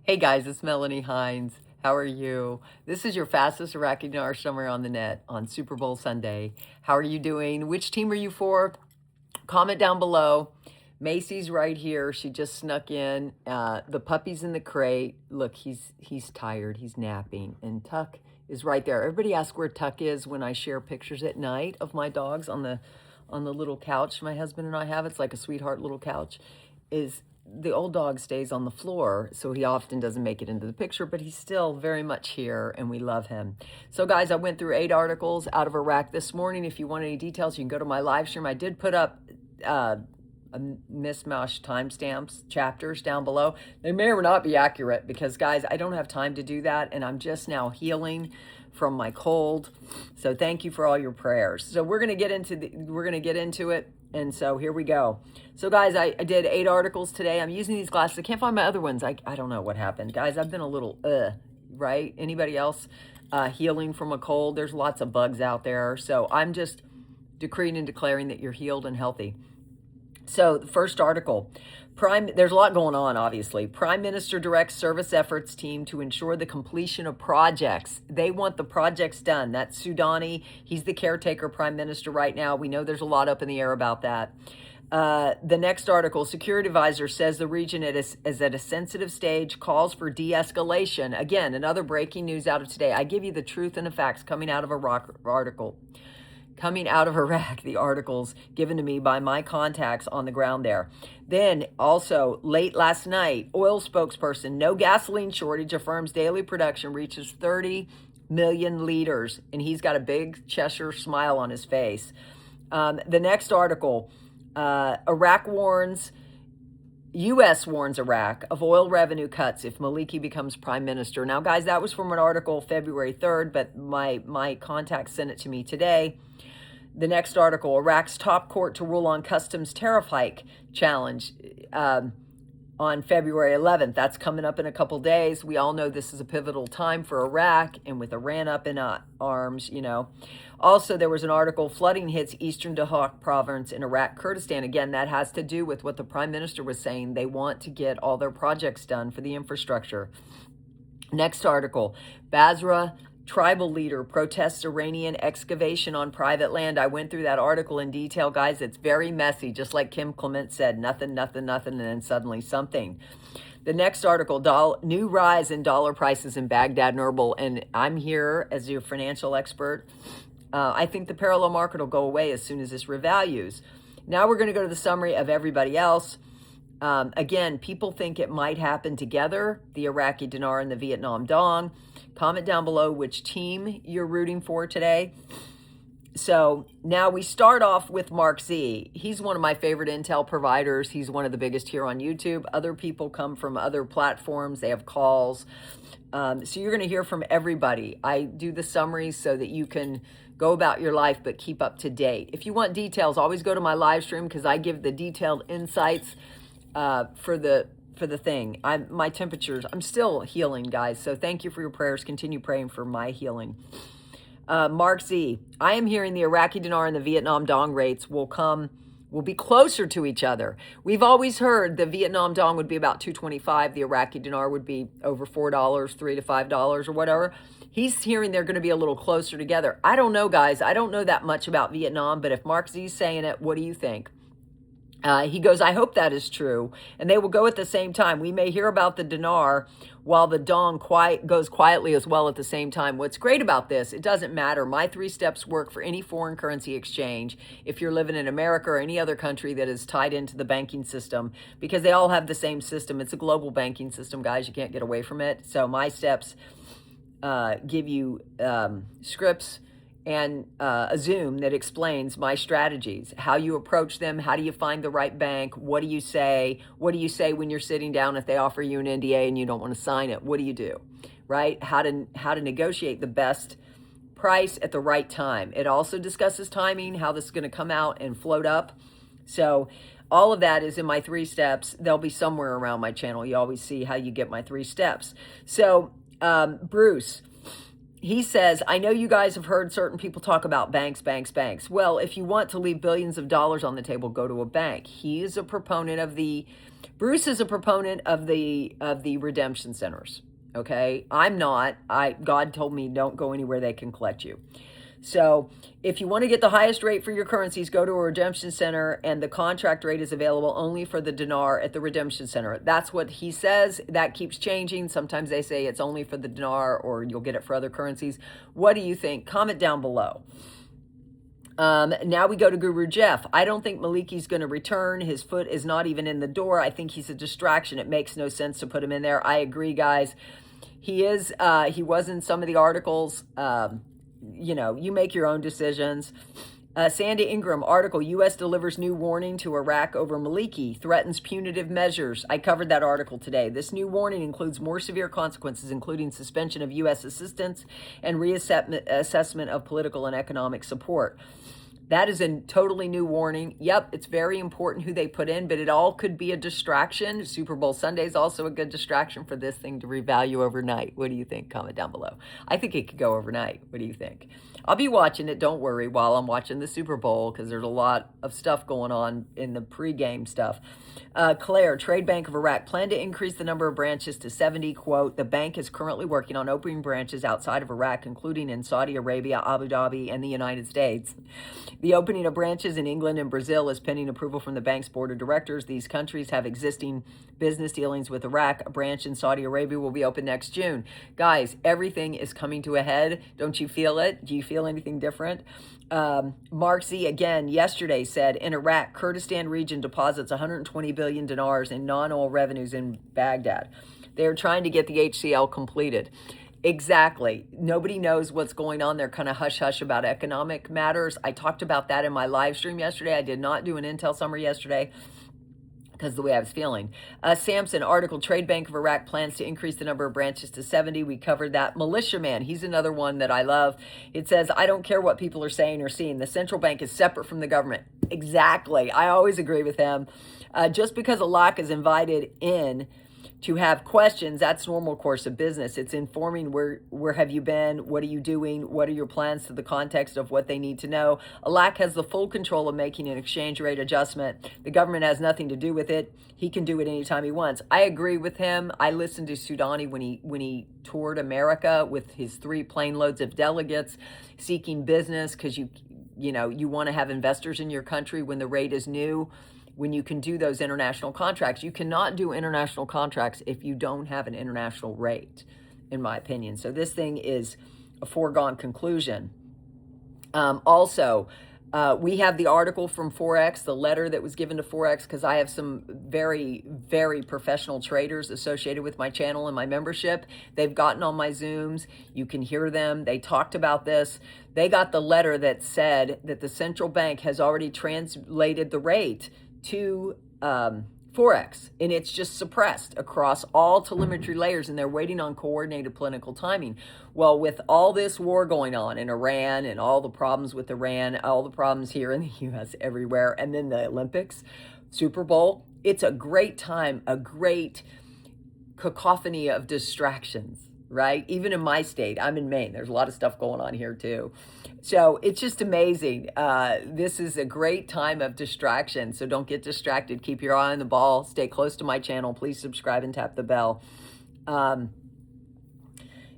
Hey guys, it's Melanie Hines. How are you? This is your fastest Iraqi dinar somewhere on the net on Super Bowl Sunday. How are you doing? Which team are you for? Comment down below. Macy's right here. She just snuck in. The puppy's in the crate. Look, he's tired. He's napping. And Tuck is right there. Everybody asks where Tuck is when I share pictures at night of my dogs on the little couch my husband and I have. It's like a sweetheart little couch. Is the old dog stays on the floor, so he often doesn't make it into the picture, but he's still very much here, and we love him. So, guys, I went through 8 articles out of Iraq this morning. If you want any details, you can go to my live stream. I did put up a mishmash timestamps, chapters down below. They may or may not be accurate because, guys, I don't have time to do that, and I'm just now healing from my cold. So thank you for all your prayers. So we're gonna get into it. And so here we go. So guys, I did 8 articles today. I'm using these glasses. I can't find my other ones. I don't know what happened. Guys, I've been a little, right? Anybody else healing from a cold? There's lots of bugs out there. So I'm just decreeing and declaring that you're healed and healthy. So the first article, there's a lot going on, obviously. Prime Minister directs service efforts team to ensure the completion of projects. They want the projects done. That's Sudani. He's the caretaker prime minister right now. We know there's a lot up in the air about that. The next article, security advisor says the region is at a sensitive stage, calls for de-escalation. Again, another breaking news out of today. I give you the truth and the facts coming out of Iraq article. Coming out of Iraq, the articles given to me by my contacts on the ground there. Then also late last night, oil spokesperson, no gasoline shortage, affirms daily production reaches 30 million liters. And he's got a big Cheshire smile on his face. The next article, Iraq warns, U.S. warns Iraq of oil revenue cuts if Maliki becomes prime minister. Now, guys, that was from an article February 3rd, but my contact sent it to me today. The next article, Iraq's top court to rule on customs tariff hike challenge on February 11th. That's coming up in a couple days. We all know this is a pivotal time for Iraq, and with Iran up in arms, you know. Also, there was an article, flooding hits eastern Dahak province in Iraq Kurdistan. Again, that has to do with what the prime minister was saying. They want to get all their projects done for the infrastructure. Next article, Basra tribal leader protests Iranian excavation on private land. I went through that article in detail, guys. It's very messy, just like Kim Clement said, nothing, and then suddenly something. The next article, new rise in dollar prices in Baghdad and Erbil. And I'm here as your financial expert. I think the parallel market will go away as soon as this revalues. Now we're going to go to the summary of everybody else. Again, people think it might happen together, the Iraqi dinar and the Vietnam dong. Comment down below which team you're rooting for today. So now we start off with Mark Z. He's one of my favorite intel providers. He's one of the biggest here on YouTube. Other people come from other platforms. They have calls. So you're going to hear from everybody. I do the summaries so that you can go about your life but keep up to date. If you want details, always go to my live stream because I give the detailed insights for the thing. My temperatures, I'm still healing, guys. So thank you for your prayers. Continue praying for my healing. Mark Z, I am hearing the Iraqi dinar and the Vietnam dong rates will be closer to each other. We've always heard the Vietnam dong would be about $2.25. The Iraqi dinar would be over $4, $3 to $5 or whatever. He's hearing they're going to be a little closer together. I don't know, guys. I don't know that much about Vietnam, but if Mark Z's saying it, what do you think? He goes, I hope that is true. And they will go at the same time. We may hear about the dinar while the dong goes quietly as well at the same time. What's great about this, it doesn't matter. My 3 steps work for any foreign currency exchange if you're living in America or any other country that is tied into the banking system, because they all have the same system. It's a global banking system, guys. You can't get away from it. So my steps give you scripts and a Zoom that explains my strategies, how you approach them, how do you find the right bank, what do you say when you're sitting down if they offer you an NDA and you don't want to sign it, what do you do, right? How to negotiate the best price at the right time. It also discusses timing, how this is going to come out and float up. So all of that is in my 3 steps. They'll be somewhere around my channel. You always see how you get my 3 steps. So Bruce, he says, I know you guys have heard certain people talk about banks, banks, banks. Well, if you want to leave billions of dollars on the table, go to a bank. He is a proponent of Bruce is a proponent of the redemption centers. Okay. I'm not. God told me don't go anywhere they can collect you. So if you want to get the highest rate for your currencies, go to a redemption center, and the contract rate is available only for the dinar at the redemption center. That's what he says. That keeps changing. Sometimes they say it's only for the dinar, or you'll get it for other currencies. What do you think? Comment down below. Now we go to Guru Jeff. I don't think Maliki's going to return. His foot is not even in the door. I think he's a distraction. It makes no sense to put him in there. I agree, guys. He was in some of the articles. You make your own decisions. Sandy Ingram article, U.S. delivers new warning to Iraq over Maliki, threatens punitive measures. I covered that article today. This new warning includes more severe consequences, including suspension of U.S. assistance and reassessment of political and economic support. That is a totally new warning. Yep, it's very important who they put in, but it all could be a distraction. Super Bowl Sunday is also a good distraction for this thing to revalue overnight. What do you think? Comment down below. I think it could go overnight. What do you think? I'll be watching it, don't worry, while I'm watching the Super Bowl, because there's a lot of stuff going on in the pregame stuff. Claire, Trade Bank of Iraq, plan to increase the number of branches to 70. Quote, the bank is currently working on opening branches outside of Iraq, including in Saudi Arabia, Abu Dhabi, and the United States. The opening of branches in England and Brazil is pending approval from the bank's board of directors. These countries have existing business dealings with Iraq. A branch in Saudi Arabia will be open next June. Guys, everything is coming to a head. Don't you feel it? Do you feel anything different? Mark Z again yesterday said, in Iraq, Kurdistan region deposits 120 billion dinars in non-oil revenues in Baghdad. They're trying to get the HCL completed. Exactly. Nobody knows what's going on. They're kind of hush-hush about economic matters. I talked about that in my live stream yesterday. I did not do an intel summary yesterday because of the way I was feeling. Samson article, Trade Bank of Iraq plans to increase the number of branches to 70. We covered that. Militiaman, he's another one that I love. It says, I don't care what people are saying or seeing. The central bank is separate from the government. Exactly. I always agree with him. Just because Allah is invited in to have questions, that's normal course of business. It's informing where have you been, what are you doing, what are your plans to the context of what they need to know. ALAC has the full control of making an exchange rate adjustment. The government has nothing to do with it. He can do it anytime he wants. I agree with him. I listened to Soudani when he toured America with his 3 plane loads of delegates seeking business, because you want to have investors in your country when the rate is new, when you can do those international contracts. You cannot do international contracts if you don't have an international rate, in my opinion. So this thing is a foregone conclusion. We have the article from Forex, the letter that was given to Forex, because I have some very, very professional traders associated with my channel and my membership. They've gotten on my Zooms. You can hear them. They talked about this. They got the letter that said that the central bank has already translated the rate to Forex, and it's just suppressed across all telemetry layers, and they're waiting on coordinated political timing. Well, with all this war going on in Iran and all the problems with Iran, all the problems here in the U.S., everywhere, and then the Olympics, Super Bowl, it's a great time, a great cacophony of distractions, right? Even in my state, I'm in Maine. There's a lot of stuff going on here too. So it's just amazing. This is a great time of distraction. So don't get distracted. Keep your eye on the ball. Stay close to my channel. Please subscribe and tap the bell.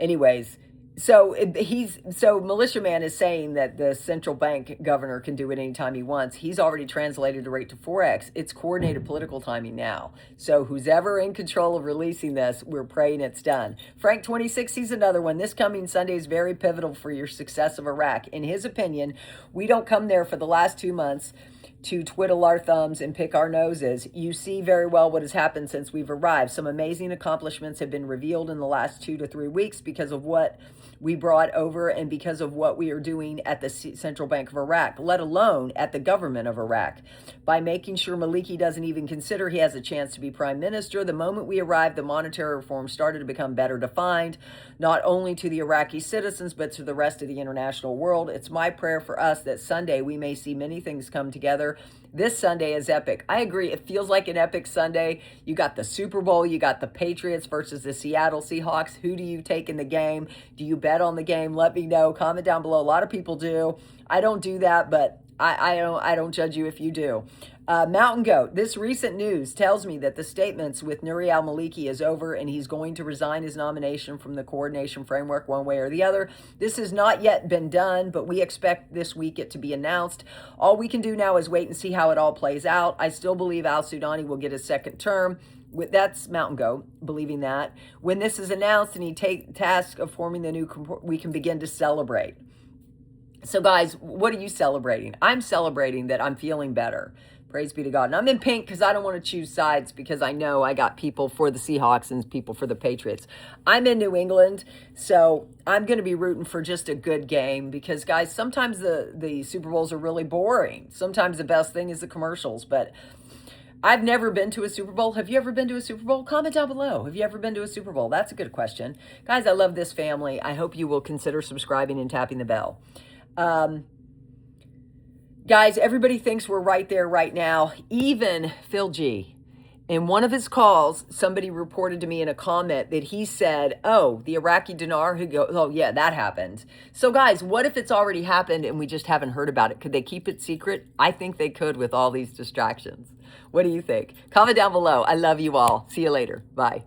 Anyways, so Militiaman is saying that the central bank governor can do it anytime he wants. He's already translated the rate to Forex. It's coordinated political timing now. So who's ever in control of releasing this, we're praying it's done. Frank 26, he's another one. This coming Sunday is very pivotal for your success of Iraq. In his opinion, we don't come there for the last 2 months to twiddle our thumbs and pick our noses. You see very well what has happened since we've arrived. Some amazing accomplishments have been revealed in the last 2 to 3 weeks because of what we brought over and because of what we are doing at the Central Bank of Iraq, let alone at the government of Iraq. By making sure Maliki doesn't even consider he has a chance to be prime minister, the moment we arrived, the monetary reform started to become better defined, not only to the Iraqi citizens, but to the rest of the international world. It's my prayer for us that Sunday we may see many things come together other. This Sunday is epic. I agree. It feels like an epic Sunday. You got the Super Bowl. You got the Patriots versus the Seattle Seahawks. Who do you take in the game? Do you bet on the game? Let me know. Comment down below. A lot of people do. I don't do that, but I don't judge you if you do. Mountain Goat, this recent news tells me that the statements with Nouri al-Maliki is over and he's going to resign his nomination from the coordination framework one way or the other. This has not yet been done, but we expect this week it to be announced. All we can do now is wait and see how it all plays out. I still believe al-Sudani will get a second term. That's Mountain Goat, believing that. When this is announced and he takes task of forming the new, we can begin to celebrate. So guys, what are you celebrating? I'm celebrating that I'm feeling better. Praise be to God. And I'm in pink because I don't want to choose sides because I know I got people for the Seahawks and people for the Patriots. I'm in New England, so I'm going to be rooting for just a good game because, guys, sometimes the Super Bowls are really boring. Sometimes the best thing is the commercials, but I've never been to a Super Bowl. Have you ever been to a Super Bowl? Comment down below. Have you ever been to a Super Bowl? That's a good question. Guys, I love this family. I hope you will consider subscribing and tapping the bell. Guys, everybody thinks we're right there right now. Even Phil G. In one of his calls, somebody reported to me in a comment that he said, oh, the Iraqi dinar, oh yeah, that happened. So guys, what if it's already happened and we just haven't heard about it? Could they keep it secret? I think they could with all these distractions. What do you think? Comment down below. I love you all. See you later. Bye.